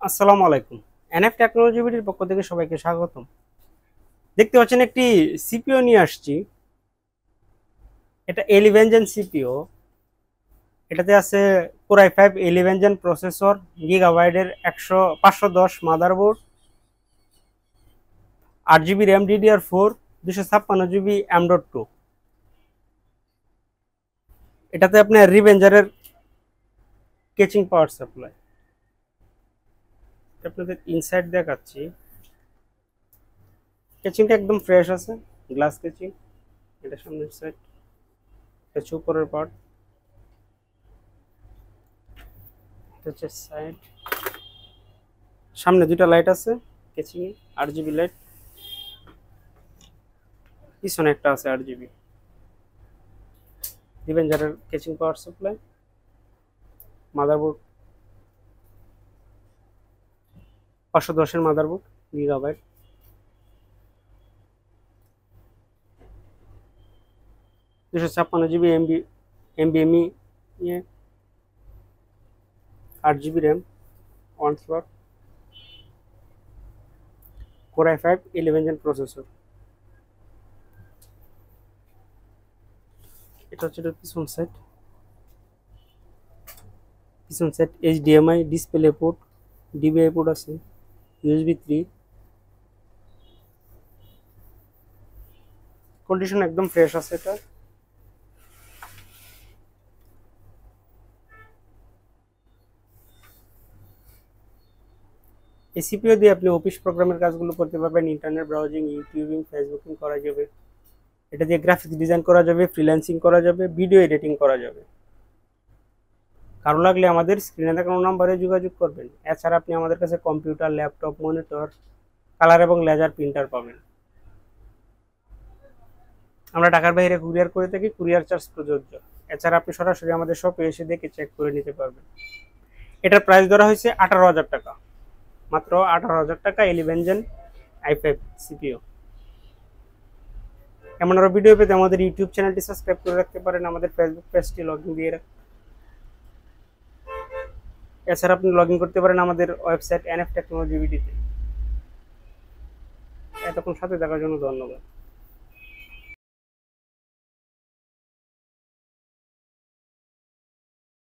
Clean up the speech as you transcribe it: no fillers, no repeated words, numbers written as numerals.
আসসালামু আলাইকুম। NF technology বিডির পক্ষ থেকে সবাইকে স্বাগতম। দেখতে পাচ্ছেন একটি সিপিইউ নিয়ে আসছি। এটা 11 জেন সিপিইউ। এটাতে আছে Core i5 11 জেন প্রসেসর, গিগাবাইটের 510 motherboard, 8 GB RAM DDR4, 256 GB M.2। এটাতে আপনার রিভেঞ্জারের কেচিং পাওয়ার সাপ্লাই। আপনাদের ইনসাইড দেখাচ্ছি। কেচিংটা একদম ফ্রেশ আছে, গ্লাস কেচিং। এটা সামনের সাইড, এটা উপরের পার্ট, এটা হচ্ছে সাইড। সামনে দুইটা লাইট আছে কেচিং এ, 8 জিবি লাইট। পিছনে একটা আছে 8 জিবি। রিভেঞ্জারের কেচিং পাওয়ার সাপ্লাই, মাদারবোর্ড 510-এর মাদারবোর্ড, গিগাবাইট। দুশো 56 জিবি এমবিএমই, 8 GB RAM, 1 slot, Core i5 11 gen processor. এটা হচ্ছে পিছন সেট HDMI display port, DVI port আছে, USB 3। কন্ডিশন একদম ফ্রেশ আছে এটা। এই সিপিইউ দিয়ে আপনি অফিস প্রোগ্রামের কাজগুলো করতে পারবেন। ইন্টারনেট ব্রাউজিং, ইউটিউবিং, ফেসবুকিং করা যাবে। এটা দিয়ে গ্রাফিক্স ডিজাইন করা যাবে, ফ্রিল্যান্সিং করা যাবে, ভিডিও এডিটিং করা যাবে। কারো লাগলে আমাদের স্ক্রিনে দেখানো নাম্বারে যোগাযোগ করবেন। এছাড়া আপনি আমাদের কাছে কম্পিউটার, ল্যাপটপ, মনিটর, কালার এবং লেজার প্রিন্টার পাবেন। আমরা ঢাকার বাইরে কুরিয়ার করে থাকি, কুরিয়ার চার্জ প্রযোজ্য। এছাড়া আপনি সরাসরি আমাদের শপে এসে দেখে চেক করে নিতে পারবেন। এটার প্রাইস ধরা হয়েছে 18,000 টাকা, মাত্র 18,000 টাকা 11 জেন i5 সিপিইউ। এমন আরো ভিডিও পেতে আমাদের ইউটিউব চ্যানেলটি সাবস্ক্রাইব করে রাখতে পারেন, আমাদের ফেসবুক পেজটি লগইন দিয়ে রাখতে। এছাড়া আপনি লগইন করতে পারেন আমাদের ওয়েবসাইট এনএফ টেকনোলজি বিডিতে। এতক্ষণ সাথে থাকার জন্য ধন্যবাদ।